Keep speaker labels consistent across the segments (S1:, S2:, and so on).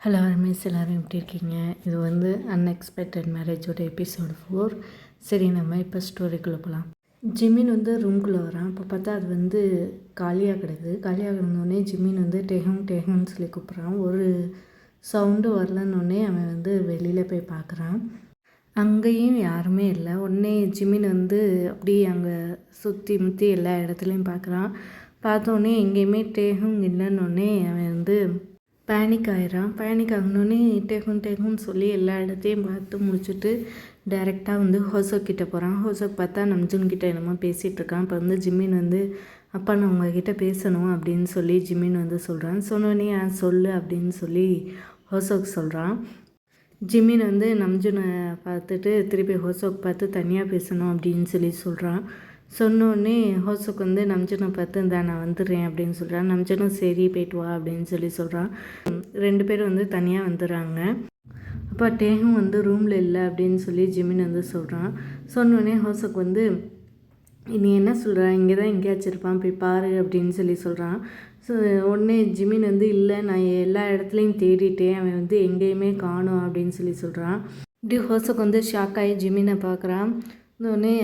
S1: Hello miss எல்லோரும் எப்படி இருக்கீங்க? இது வந்து அன்எக்ஸ்பெக்டட் மேரேஜோட எபிசோடு 4. சரி, நம்ம இப்போ ஸ்டோரிக்குள்ளே போகலாம். ஜிமின் வந்து ரூம்குள்ளே வரான். இப்போ பார்த்தா அது வந்து காலியாக கிடக்குது. காலியாக கிடந்தோடனே ஜிமின் வந்து டேகன்னு சொல்லி கூப்பிட்றான். ஒரு சவுண்டு வரலன்னொடனே அவன் வந்து வெளியில் போய் பார்க்குறான். அங்கேயும் யாருமே இல்லை. உடனே ஜிமின் வந்து அப்படியே அங்கே சுற்றி முற்றி எல்லா இடத்துலையும் பார்க்குறான். பார்த்தோன்னே எங்கேயுமே டேகும் இல்லைன்னொடனே அவன் வந்து பேனிக் ஆகிடுறான். பேனிக் ஆகினோடனே டேகுன்னு சொல்லி எல்லா இடத்தையும் பார்த்து முடிச்சுட்டு டைரெக்டாக வந்து ஹோசோக் கிட்டே போகிறான். ஹோசோக் பார்த்தா நம்ஜுன்கிட்ட என்னமோ பேசிகிட்ருக்கான். இப்போ வந்து ஜிமின் வந்து அப்பா நான் உங்ககிட்ட பேசணும் அப்படின்னு சொல்லி ஜிமின் வந்து சொல்கிறான். சொன்னோடனே சொல்லு அப்படின்னு சொல்லி ஹோசோக் சொல்கிறான். ஜிமின் வந்து நம்ஜுனை பார்த்துட்டு திருப்பி ஹோசோக் பார்த்து தனியாக பேசணும் அப்படின்னு சொல்லி சொல்கிறான். சொன்னோடனே ஹோசோக் வந்து நம்ஜுனை பார்த்து நான் வந்துடுறேன் அப்படின்னு சொல்கிறான். நம்ஜுனும் சரி போய்ட்டு வா அப்படின்னு சொல்லி சொல்கிறான். 2 பேரும் வந்து தனியாக வந்துடுறாங்க. அப்போ டேகும் வந்து ரூமில் இல்லை அப்படின்னு சொல்லி ஜிமின் வந்து சொல்கிறான். சொன்னோடனே ஹோசோக் வந்து நீ என்ன சொல்கிற, இங்கே தான் எங்கேயாச்சும் இருப்பான் போய் பாரு அப்படின்னு சொல்லி சொல்கிறான். ஸோ உடனே ஜிமின் வந்து இல்லை நான் எல்லா இடத்துலையும் தேடிட்டேன், அவன் வந்து எங்கேயுமே காணோம் அப்படின்னு சொல்லி சொல்கிறான். இப்படி ஹோசோக் வந்து ஷாக் ஆகி ஜிமினை பார்க்குறான். உடனே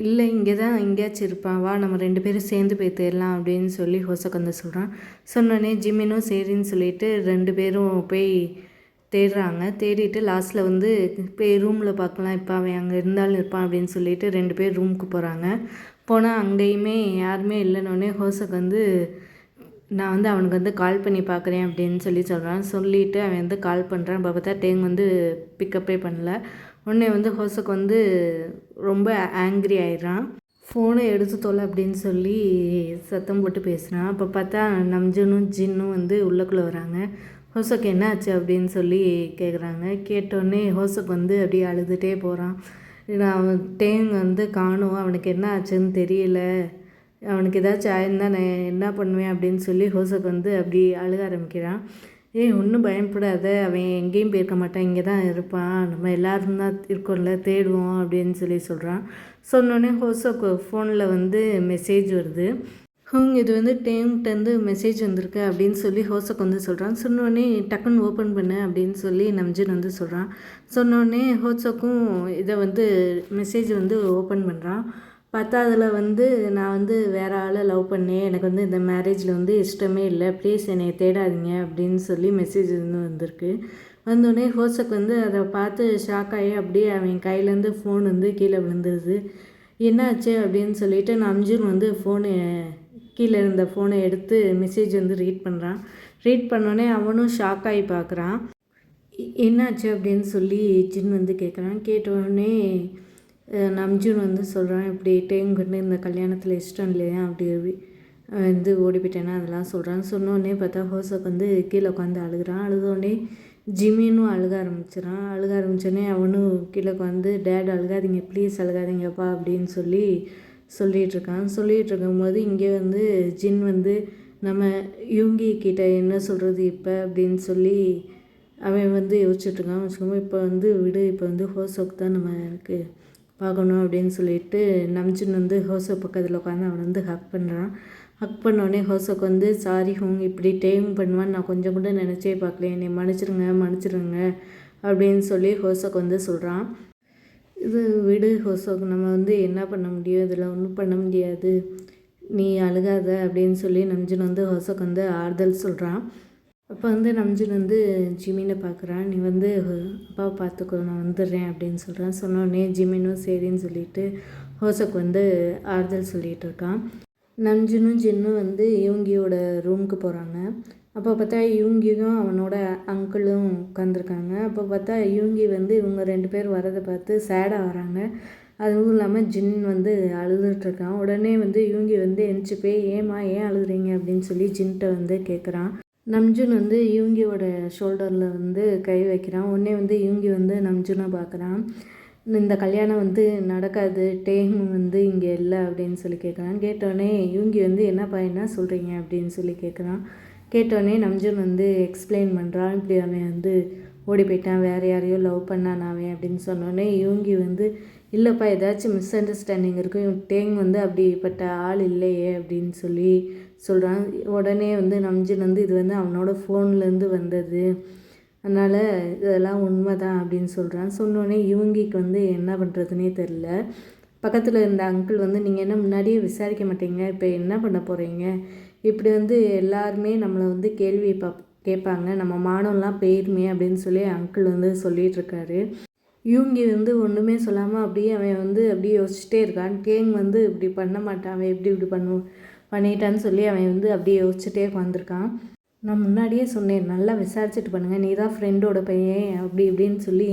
S1: இல்லை இங்கே தான் எங்கேயாச்சும் இருப்பான், வா நம்ம 2 பேரும் சேர்ந்து போய் தேடலாம் அப்படின்னு சொல்லி ஹோசோக் வந்து சொல்கிறான். சொன்னோடனே ஜிமினும் சரின்னு சொல்லிட்டு 2 பேரும் போய் தேடுறாங்க. தேடிட்டு லாஸ்ட்டில் வந்து போய் ரூமில் பார்க்கலாம், இப்போ அவன் அங்கே இருந்தாலும் இருப்பான் அப்படின்னு சொல்லிட்டு 2 பேர் ரூமுக்கு போகிறாங்க. போனால் அங்கேயுமே யாருமே இல்லைன்னொடனே ஹோசோக் வந்து நான் வந்து அவனுக்கு வந்து கால் பண்ணி பார்க்குறேன் அப்படின்னு சொல்லி சொல்கிறான். சொல்லிவிட்டு அவன் வந்து கால் பண்ணுறான். இப்போ பார்த்தா டேங் வந்து பிக்கப்பே பண்ணல. உடனே வந்து ஹோசோக் வந்து ரொம்ப ஆங்க்ரி ஆயிடுறான். ஃபோனை எடுத்து தொலை அப்படின்னு சொல்லி சத்தம் போட்டு பேசுகிறான். அப்போ பார்த்தா நம்ஜுனும் ஜின்னும் வந்து உள்ளக்குள்ளே வராங்க. ஹோசோக் என்ன ஆச்சு அப்படின்னு சொல்லி கேட்குறாங்க. கேட்டோடனே ஹோசோக் வந்து அப்படியே அழுதுகிட்டே போகிறான். அவன் டேங் வந்து காணும், அவனுக்கு என்ன ஆச்சுன்னு தெரியல, அவனுக்கு ஏதாச்சும் ஆயிருந்தா நான் என்ன பண்ணுவேன் அப்படின்னு சொல்லி ஹோசோக் வந்து அப்படி அழுக ஆரம்பிக்கிறான். ஒன்றும் பயப்படாத, அவன் எங்கேயும் போயிருக்க மாட்டான், இங்கே தான் இருப்பான், நம்ம எல்லோரும் தான் இருக்கோம்ல, தேடுவோம் அப்படின்னு சொல்லி சொல்கிறான். சொன்னோடனே ஹோசோக்கு ஃபோனில் வந்து மெசேஜ் வருது. இது வந்து டேம்கிட்டேருந்து மெசேஜ் வந்திருக்கு அப்படின்னு சொல்லி ஹோசோக் வந்து சொல்கிறான். சொன்னோடனே டக்குன்னு ஓப்பன் பண்ணு அப்படின்னு சொல்லி நம்ஜுன் வந்து சொல்கிறான். சொன்னோடனே ஹோசோக்கும் இதை வந்து மெசேஜ் வந்து ஓப்பன் பண்ணுறான். பார்த்தா அதில் வந்து நான் வந்து வேறு ஆளை லவ் பண்ணேன், எனக்கு வந்து இந்த மேரேஜில் வந்து இஷ்டமே இல்லை, ப்ளீஸ் என்னை தேடாதீங்க அப்படின்னு சொல்லி மெசேஜ் வந்து வந்திருக்கு. வந்தோடனே ஹோசோக் வந்து அதை பார்த்து ஷாக் ஆகி அப்படியே அவன் கையிலேருந்து ஃபோன் வந்து கீழே விழுந்துருது. என்னாச்சு அப்படின்னு சொல்லிட்டு நம்ஜுன் வந்து கீழே இருந்த ஃபோனை எடுத்து மெசேஜ் வந்து ரீட் பண்ணுறான். ரீட் பண்ணோடனே அவனும் ஷாக் ஆகி பார்க்குறான். என்னாச்சு அப்படின்னு சொல்லி ஜின் வந்து கேட்குறான். கேட்டோடனே நம்ஜுன் வந்து சொல்கிறான், இப்படி டேங்குன்னு இந்த கல்யாணத்தில் இஷ்டம் இல்லையா, அப்படி வந்து ஓடி போயிட்டேன்னா அதெல்லாம் சொல்கிறான். சொன்னோடனே பார்த்தா ஹோசோக் வந்து கீழே உட்காந்து அழுகிறான். அழுதோடனே ஜிமினும் அழுக ஆரம்பித்தோடனே அவனும் கீழே உட்காந்து டேட் அழுகாதீங்க ப்ளீஸ் அழுகாதீங்கப்பா அப்படின்னு சொல்லிகிட்ருக்கான். சொல்லிகிட்டு இருக்கும்போது இங்கே வந்து ஜின் வந்து நம்ம யூங்கி கிட்ட என்ன சொல்கிறது இப்போ அப்படின்னு சொல்லி அவன் வந்து யோசிச்சுட்ருக்கான். வச்சுக்கோங்க இப்போ வந்து விடு, இப்போ வந்து ஹோசோக் தான் நமக்கு பார்க்கணும் அப்படின்னு சொல்லிட்டு நம்ஜுன் வந்து ஹோசோக் பக்கத்தில் உட்காந்து அவனை வந்து ஹக் பண்ணுறான். ஹக் பண்ணோடனே ஹோசோக் வந்து சாரி இப்படி டேம் பண்ணுவான்னு நான் கொஞ்சம் கூட நினச்சே பார்க்கல, என்னை மன்னிச்சிருங்க அப்படின்னு சொல்லி ஹோசோக் வந்து சொல்கிறான். இது விடு ஹோசோக், நம்ம வந்து என்ன பண்ண முடியும், இதில் ஒன்றும் பண்ண முடியாது, நீ அழுகாத அப்படின்னு சொல்லி நம்ஜுன் வந்து ஹோசோக் வந்து ஆறுதல் சொல்கிறான். அப்போ வந்து நம்ஜுன் வந்து ஜிமினை பார்க்குறான். நீ வந்து அப்பாவை பார்த்துக்கோ, நான் வந்துடுறேன் அப்படின்னு சொல்கிறான். சொன்னோடனே ஜிமினும் சரின்னு சொல்லிட்டு ஹோசோக் வந்து ஆறுதல் சொல்லிகிட்டு இருக்கான். நம்ஜுனும் ஜின்னும் வந்து யூங்கியோட ரூமுக்கு போகிறாங்க. அப்போ பார்த்தா யூங்கியும் அவனோட அங்கிளும் உட்காந்துருக்காங்க. அப்போ பார்த்தா யூங்கி வந்து இவங்க 2 பேர் வரதை பார்த்து சேடாக வராங்க. அதுவும் இல்லாமல் ஜின் வந்து அழுதுகிட்ருக்கான். உடனே வந்து யூங்கி வந்து எந்திரிச்சு போய் ஏன் அழுகுறீங்க அப்படின்னு சொல்லி ஜின்கிட்ட வந்து கேட்குறான். நம்ஜுன் வந்து யூங்கியோட ஷோல்டரில் வந்து கை வைக்கிறான். உடனே வந்து யூங்கி வந்து நம்ஜுனை பார்க்குறான். இந்த கல்யாணம் வந்து நடக்காது, டேங் வந்து இங்கே இல்லை அப்படின்னு சொல்லி கேட்குறான். கேட்டோடனே யூங்கி வந்து என்னப்பா என்ன சொல்கிறீங்க அப்படின்னு சொல்லி கேட்குறான். கேட்டோடனே நம்ஜுன் வந்து எக்ஸ்பிளைன் பண்ணுறான். இப்படி அவன் வந்து ஓடி போயிட்டான், வேறு யாரையோ லவ் பண்ணான் அவன் அப்படின்னு சொன்னோடனே யூங்கி வந்து இல்லைப்பா ஏதாச்சும் மிஸ் அண்டர்ஸ்டாண்டிங் இருக்கும், டேங் வந்து அப்படிப்பட்ட ஆள் இல்லையே அப்படின்னு சொல்லி சொல்கிறான். உடனே வந்து நம்ஜின் வந்து இது வந்து அவனோட ஃபோன்லேருந்து வந்தது, அதனால் இதெல்லாம் உண்மை தான் அப்படின்னு சொல்கிறான். சொன்னோடனே இவங்கிக்கு வந்து என்ன பண்ணுறதுனே தெரில. பக்கத்தில் இருந்த அங்கிள் வந்து நீங்கள் என்ன முன்னாடியே விசாரிக்க மாட்டீங்க, இப்போ என்ன பண்ண போகிறீங்க, இப்படி வந்து எல்லாருமே நம்மளை வந்து கேள்வி கேட்பாங்க, நம்ம மானம்லாம் போயிருமே அப்படின்னு சொல்லி அங்கிள் வந்து சொல்லிகிட்ருக்காரு. இவங்க வந்து ஒன்றுமே சொல்லாமல் அப்படியே அவன் வந்து அப்படியே யோசிச்சுட்டே இருக்கான். டேங் வந்து இப்படி பண்ண மாட்டான், அவன் எப்படி பண்ணிட்டான்னு சொல்லி அவன் வந்து அப்படியே யோசிச்சுட்டே உட்காந்துருக்கான். நான் முன்னாடியே சொன்னேன் நல்லா விசாரிச்சுட்டு பண்ணுங்கள், நீ தான் ஃப்ரெண்டோட பையன் அப்படி இப்படின்னு சொல்லி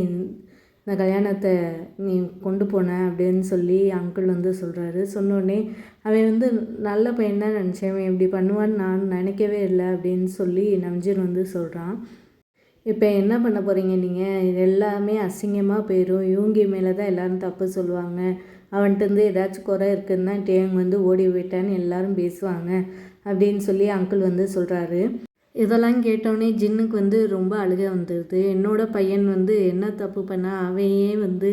S1: இந்த கல்யாணத்தை நீ கொண்டு போன அப்படின்னு சொல்லி அங்கிள் வந்து சொல்கிறாரு. சொன்னோடனே அவன் வந்து நல்ல பையன் தான் நினச்சேன், அவன் இப்படி பண்ணுவான்னு நான் நினைக்கவே இல்லை அப்படின்னு சொல்லி நம்ஜின் வந்து சொல்கிறான். இப்போ என்ன பண்ண போகிறீங்க நீங்கள், இது எல்லாமே அசிங்கமாக போயிடும், இவங்க மேலே தான் எல்லோரும் தப்பு சொல்லுவாங்க, அவன்கிட்டருந்து ஏதாச்சும் குறை இருக்குன்னு தான் டேங் வந்து ஓடி போயிட்டான்னு எல்லோரும் பேசுவாங்க அப்படின்னு சொல்லி அங்கிள் வந்து சொல்கிறாரு. இதெல்லாம் கேட்டோடனே ஜின்னுக்கு வந்து ரொம்ப அழுகை வந்துடுது. என்னோடய பையன் வந்து என்ன தப்பு பண்ணால் அவையே வந்து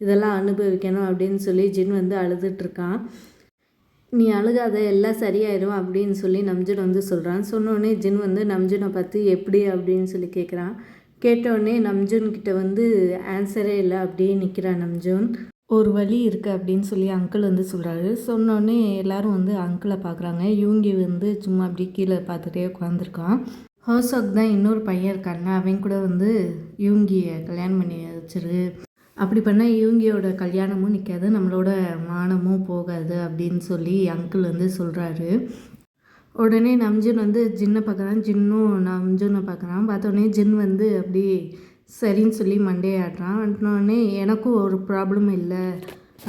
S1: இதெல்லாம் அனுபவிக்கணும் அப்படின்னு சொல்லி ஜின் வந்து அழுதுட்ருக்கான். நீ அழுகாத எல்லாம் சரியாயிடும் அப்படின்னு சொல்லி நம்ஜின் வந்து சொல்கிறான். சொன்னோடனே ஜின் வந்து நம்ஜினை பார்த்து எப்படி அப்படின்னு சொல்லி கேட்குறான். கேட்டோடனே நம்ஜுன்கிட்ட வந்து ஆன்சரே இல்லை, அப்படியே நிற்கிறான் நம்ஜுன். ஒரு வழி இருக்குது அப்படின்னு சொல்லி அங்கிள் வந்து சொல்கிறாரு. சொன்னோடனே எல்லோரும் வந்து அங்கிளை பார்க்குறாங்க. இவங்க வந்து சும்மா அப்படி கீழே பார்த்துட்டே உட்காந்துருக்கான். ஹோசோக் தான் இன்னொரு பையன் இருக்காங்க, அவங்க கூட வந்து இவங்கிய கல்யாணம் பண்ணி வச்சிரு, அப்படி பண்ணால் இவங்கியோட கல்யாணமும் நிற்காது, நம்மளோட மானமும் போகாது அப்படின்னு சொல்லி அங்கிள் வந்து சொல்கிறாரு. உடனே நம்ஜுன் வந்து ஜின்னை பார்க்குறான், ஜின்னும் நம்ஜுனை பார்க்குறான். பார்த்தோடனே ஜின் வந்து அப்படி சரின்னு சொல்லி மண்டையாடுறான். வந்துனோடனே எனக்கும் ஒரு ப்ராப்ளம் இல்லை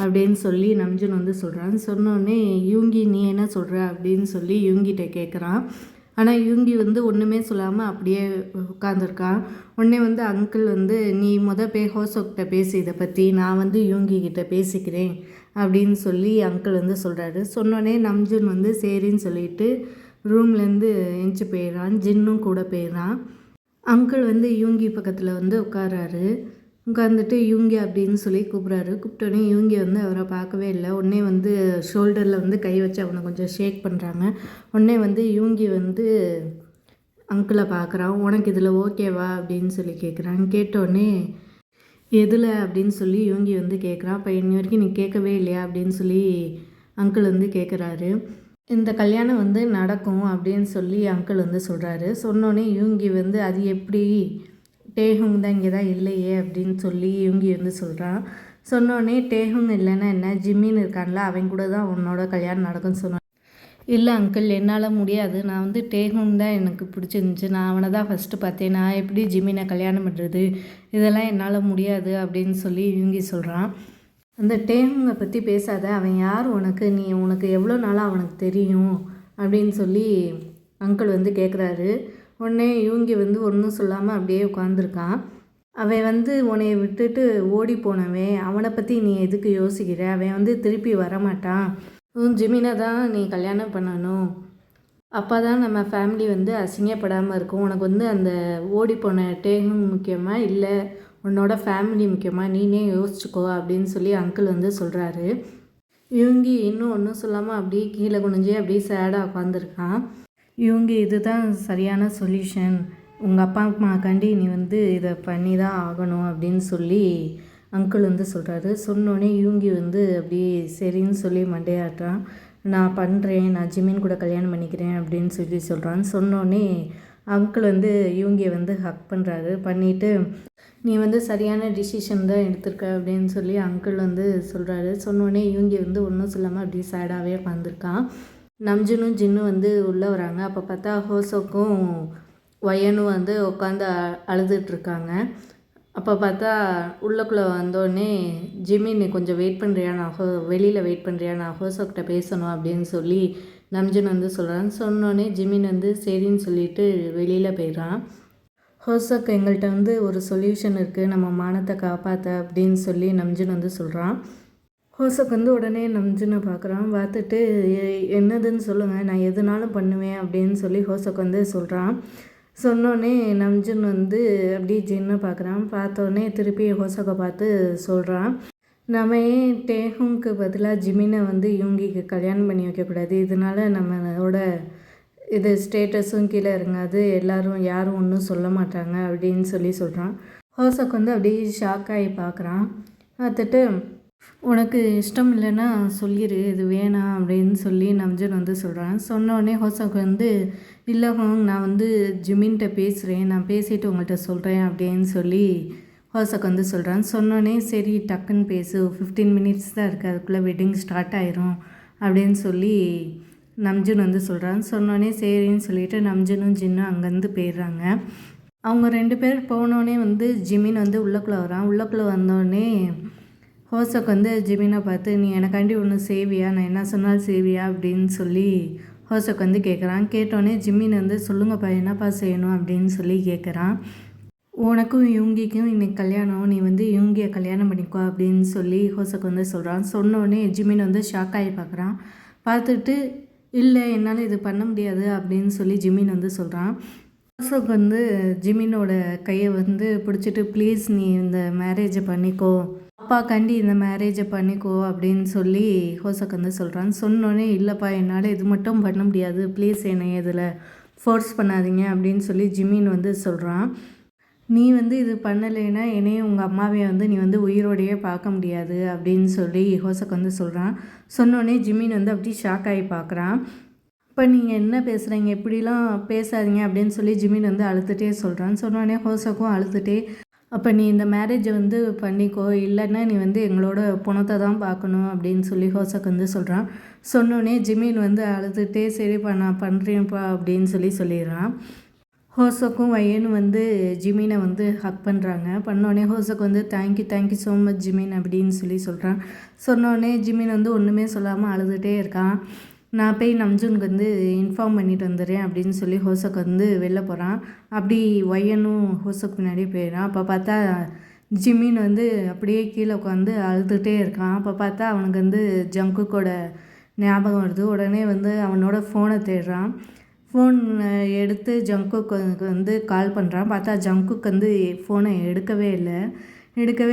S1: அப்படின்னு சொல்லி நம்ஜுன் வந்து சொல்கிறான். சொன்னோடனே யூங்கி நீ என்ன சொல்கிற அப்படின்னு சொல்லி யூங்கிட்ட கேட்குறான். ஆனால் யூங்கி வந்து ஒன்றுமே சொல்லாமல் அப்படியே உட்காந்துருக்கான். உடனே வந்து அங்கிள் வந்து நீ போய் ஹோசோக்கிட்ட பேசி இதை பற்றி, நான் வந்து யூங்கிக்கிட்ட பேசிக்கிறேன் அப்படின்னு சொல்லி அங்கிள் வந்து சொல்கிறாரு. சொன்னோடனே நம்ஜுன் வந்து சரின்னு சொல்லிட்டு ரூம்லேருந்து எஞ்சி போயிடுறான். ஜின்னும் கூட போயிடுறான். அங்கிள் வந்து யூங்கி பக்கத்தில் வந்து உட்காராரு. உட்காந்துட்டு யூங்கி அப்படின்னு சொல்லி கூப்பிட்றாரு. கூப்பிட்டோன்னே யூங்கி வந்து அவரை பார்க்கவே இல்லை. உடனே வந்து ஷோல்டரில் வந்து கை வச்சு அவனை கொஞ்சம் ஷேக் பண்ணுறாங்க. உடனே வந்து யூங்கி வந்து அங்கிளை பார்க்குறான். உனக்கு இதில் ஓகேவா அப்படின்னு சொல்லி கேட்குறான். கேட்டோடனே எதில் அப்படின்னு சொல்லி யூங்கி வந்து கேட்குறான். அப்போ இன்னி வரைக்கும் நீ கேட்கவே இல்லையா அப்படின்னு சொல்லி அங்கிள் வந்து கேட்குறாரு. இந்த கல்யாணம் வந்து நடக்கும் அப்படின்னு சொல்லி அங்கிள் வந்து சொல்கிறாரு. சொன்னோன்னே யூங்கி வந்து அது எப்படி, டேஹுங் தான் இங்கே தான் இல்லையே அப்படின்னு சொல்லி யூங்கி வந்து சொல்கிறான். சொன்னோடனே டேஹுங் இல்லைன்னா என்ன, ஜிம்மின்னு இருக்கான்ல அவன் கூட தான் உன்னோட கல்யாணம் நடக்கும்னு சொன்னான். இல்லை அங்கிள் என்னால் முடியாது, நான் வந்து டேஹுங் தான் எனக்கு பிடிச்சிருந்துச்சி, நான் அவனை தான் ஃபஸ்ட்டு பார்த்தேன், நான் எப்படி ஜிம்மினை கல்யாணம் பண்ணுறது, இதெல்லாம் என்னால் முடியாது அப்படின்னு சொல்லி யூங்கி சொல்கிறான். அந்த டேஹுங்கை பற்றி பேசாத, அவன் யார் உனக்கு, உனக்கு எவ்வளோ நாளாக அவனுக்கு தெரியும் அப்படின்னு சொல்லி அங்கிள் வந்து கேட்குறாரு. உடனே யூங்கி வந்து ஒன்றும் சொல்லாமல் அப்படியே உட்காந்துருக்கான். அவன் வந்து உன்னை விட்டுட்டு ஓடி போனவன், அவனை பற்றி நீ எதுக்கு யோசிக்கிற, அவன் வந்து திருப்பி வரமாட்டான், ஜிமினை தான் நீ கல்யாணம் பண்ணணும், அப்போ தான் நம்ம ஃபேமிலி வந்து அசிங்கப்படாமல் இருக்கும், உனக்கு வந்து அந்த ஓடி போன டேஹுங் முக்கியமாக இல்லை உன்னோட ஃபேமிலி முக்கியமாக, நீனே யோசிச்சுக்கோ அப்படின்னு சொல்லி அங்கிள் வந்து சொல்கிறாரு. இவங்கி இன்னும் ஒன்றும் சொல்லாமல் அப்படியே கீழே குனிஞ்சு அப்படியே சேடாக உட்காந்துருக்கான். இவங்க இதுதான் சரியான சொல்யூஷன், உங்கள் அப்பா அம்மாக்காண்டி நீ வந்து இதை பண்ணி தான் ஆகணும் அப்படின்னு சொல்லி அங்கிள் வந்து சொல்கிறாரு. சொன்னோடனே இவங்கி வந்து அப்படியே சரின்னு சொல்லி மண்டையாட்டுறான். நான் பண்ணுறேன், நான் ஜிமின் கூட கல்யாணம் பண்ணிக்கிறேன் அப்படின்னு சொல்லி சொல்கிறான். சொன்னோடனே அங்கிள் வந்து இவங்கிய வந்து ஹக் பண்ணுறாரு. பண்ணிவிட்டு நீ வந்து சரியான டிசிஷன் தான் எடுத்திருக்க அப்படின்னு சொல்லி அங்கிள் வந்து சொல்கிறாரு. சொன்னோடனே இவங்க வந்து ஒன்றும் சொல்லாமல் அப்படியே சேடாகவே உட்காந்துருக்கான். நம்ஜுனும் ஜின்னும் வந்து உள்ளே வராங்க. அப்போ பார்த்தா ஹோசோக்கும் ஒயனும் வந்து உட்காந்து அழுதுட்ருக்காங்க. அப்போ பார்த்தா உள்ளக்குள்ளே வந்தோடனே ஜிமின் கொஞ்சம் வெயிட் பண்ணுறியா, நான் வெளியில் வெயிட் பண்ணுறியா, நான் ஹோசோக்கிட்ட பேசணும் அப்படின்னு சொல்லி நம்ஜுன் வந்து சொல்கிறான். சொன்னோடனே ஜிமின் வந்து சரின்னு சொல்லிட்டு வெளியில் போயிடுறான். ஹோசோக் எங்கள்கிட்ட வந்து ஒரு சொல்யூஷன் இருக்குது, நம்ம மானத்தை காப்பாற்ற அப்படின்னு சொல்லி நம்ஜுன் வந்து சொல்கிறான். ஹோசோக் வந்து உடனே நம்ஜுனை பார்க்குறான். பார்த்துட்டு என்னதுன்னு சொல்லுங்கள், நான் எதுனாலும் பண்ணுவேன் அப்படின்னு சொல்லி ஹோசோக் வந்து சொல்கிறான். சொன்னோடனே நம்ஜுன் வந்து அப்படியே ஜின்னை பார்க்குறான். பார்த்தோன்னே திருப்பி ஹோசோக்கை பார்த்து சொல்கிறான், நம்ம ஏன் டேஹுங்க்கு பதிலாக ஜிமினை வந்து யூங்கிக்கு கல்யாணம் பண்ணி வைக்கக்கூடாது, இதனால் நம்மளோட இது ஸ்டேட்டஸும் கீழே இறங்காது, எல்லோரும் யாரும் ஒன்றும் சொல்ல மாட்டாங்க அப்படின்னு சொல்கிறான். ஹோசக் வந்து அப்படியே ஷாக் ஆகி பார்க்குறான். பார்த்துட்டு உனக்கு இஷ்டம் இல்லைன்னா சொல்லிடு, இது வேணாம் அப்படின்னு சொல்லி நம்ஜன் வந்து சொல்கிறான். சொன்னோடனே ஹோசக் வந்து இல்லை ஹோங், நான் வந்து ஜிமின்கிட்ட பேசுகிறேன், நான் பேசிவிட்டு உங்கள்கிட்ட சொல்கிறேன் அப்படின்னு சொல்லி ஹோசக் வந்து சொல்கிறான். சொன்னோடனே சரி டக்குன்னு பேசு, 15 மினிட்ஸ் தான் இருக்குது, அதுக்குள்ளே வெட்டிங் ஸ்டார்ட் ஆயிரும் அப்படின்னு சொல்லி நம்ஜன் வந்து சொல்கிறான். சொன்னோடனே சரின்னு சொல்லிவிட்டு நம்ஜனும் ஜின்னும் அங்கேருந்து போயிடுறாங்க. அவங்க 2 பேர் போனோடனே வந்து ஜிமின் வந்து உள்ளக்குள்ளே வரான். உள்ளக்குள்ளே வந்தோடனே ஹோசக் வந்து ஜிமினை பார்த்து நீ எனக்காண்டி ஒன்று செய்வியா, நான் என்ன சொன்னாலும் செய்வியா அப்படின்னு சொல்லி ஹோசக் வந்து கேட்குறான். கேட்டோடனே ஜிமின் வந்து சொல்லுங்கப்பா என்னப்பா செய்யணும் அப்படின்னு சொல்லி கேட்குறான். உனக்கும் யூங்கிக்கும் இன்றைக்கி கல்யாணம், நீ வந்து யூங்கியை கல்யாணம் பண்ணிக்கோ அப்படின்னு சொல்லி ஹோசக் வந்து சொல்கிறான். சொன்னோடனே ஜிமின் வந்து ஷாக் ஆகி பார்க்குறான். பார்த்துட்டு இல்லை என்னால் இது பண்ண முடியாது அப்படின்னு சொல்லி ஜிமின் வந்து சொல்கிறான். ஹோசக் வந்து ஜிமினோட கையை வந்து பிடிச்சிட்டு ப்ளீஸ் நீ இந்த மேரேஜை பண்ணிக்கோ, அப்பாக்காண்டி இந்த மேரேஜை பண்ணிக்கோ அப்படின்னு சொல்லி ஹோசக் வந்து சொல்கிறான். சொன்னோடனே இல்லைப்பா என்னால் இது மட்டும் பண்ண முடியாது, ப்ளீஸ் என்னை இதில் ஃபோர்ஸ் பண்ணாதீங்க அப்படின்னு சொல்லி ஜிமின் வந்து சொல்கிறான். நீ வந்து இது பண்ணலைன்னா என்னையும் உங்கள் அம்மாவையும் வந்து நீ வந்து உயிரோடையே பார்க்க முடியாது அப்படின்னு சொல்லி ஹோசக் வந்து சொல்கிறான். சொன்னோடனே ஜிமின் வந்து அப்படி ஷாக் ஆகி பார்க்குறான். இப்போ நீங்கள் என்ன பேசுகிறீங்க, இப்படிலாம் பேசாதீங்க அப்படின்னு சொல்லி ஜிமின் வந்து அழுதுகிட்டே சொல்கிறான். சொன்னோடனே ஹோசக்கும் அழுதுகிட்டே அப்போ நீ இந்த மேரேஜை வந்து பண்ணிக்கோ, இல்லைன்னா நீ வந்து எங்களோட பணத்தை தான் பார்க்கணும் அப்படின்னு சொல்லி ஹோசக் வந்து சொல்கிறான். சொன்னோடனே ஜிமின் வந்து அழுதுகிட்டே சரிப்பா நான் பண்ணுறேன்ப்பா அப்படின்னு சொல்லிடுறான். ஹோசக்கும் வையனும் வந்து ஜிமினை வந்து ஹக் பண்ணுறாங்க. பண்ணோடனே ஹோசக் வந்து தேங்க்யூ ஸோ மச் ஜிமின் அப்படின்னு சொல்கிறான். சொன்னோடனே ஜிமின் வந்து ஒன்றுமே சொல்லாமல் அழுதுகிட்டே இருக்கான். நான் போய் நம்ஜுனுக்கு வந்து இன்ஃபார்ம் பண்ணிட்டு வந்துடுறேன் அப்படின்னு சொல்லி ஹோசக் வந்து வெளில போகிறான். அப்படி ஒய்யனும் ஹோசக் பின்னாடியே போயிடுறான். அப்போ பார்த்தா ஜிமின் வந்து அப்படியே கீழே உட்காந்து அழுதுகிட்டே இருக்கான். அப்போ பார்த்தா அவனுக்கு வந்து ஜங்குக்கோட ஞாபகம் வருது. உடனே வந்து அவனோட ஃபோனை தேடுறான். ஃபோன் எடுத்து ஜங்குக்கு வந்து கால் பண்ணுறான். பார்த்தா ஜங்குக்கு வந்து ஃபோனை எடுக்கவே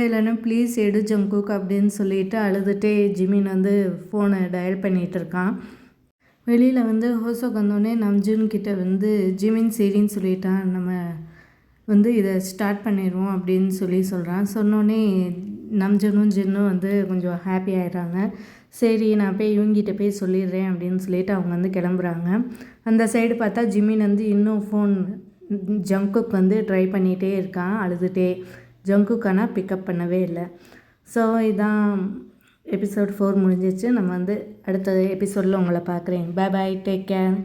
S1: இல்லைன்னு ப்ளீஸ் எடு ஜங்குக் அப்படின்னு சொல்லிட்டு அழுதுகிட்டே ஜிமின் வந்து ஃபோனை டயல் பண்ணிகிட்டு இருக்கான். வெளியில் வந்து ஹோசக் வந்தோடனே நம்ஜுன்கிட்ட வந்து ஜிமின் சரின்னு சொல்லிட்டான், நம்ம வந்து இதை ஸ்டார்ட் பண்ணிடுவோம் அப்படின்னு சொல்கிறான். சொன்னோடனே நம்ஜுனும் ஜின்னும் வந்து கொஞ்சம் ஹாப்பி ஆகிடுறாங்க. சரி நான் போய் இவங்கிட்ட போய் சொல்லிடுறேன் அப்படின்னு சொல்லிட்டு அவங்க வந்து கிளம்புறாங்க. அந்த சைடு பார்த்தா ஜிமின் வந்து இன்னும் ஃபோன் ஜங்குக் வந்து ட்ரை பண்ணிகிட்டே இருக்கான் அழுதுகிட்டே. ஜங்குக் ஆனால் பிக்கப் பண்ணவே இல்லை. ஸோ இதான் எபிசோட் 4 முடிஞ்சிச்சு. நம்ம வந்து அடுத்த எபிசோடில் உங்களை பார்க்குறேன். Bye bye, take care.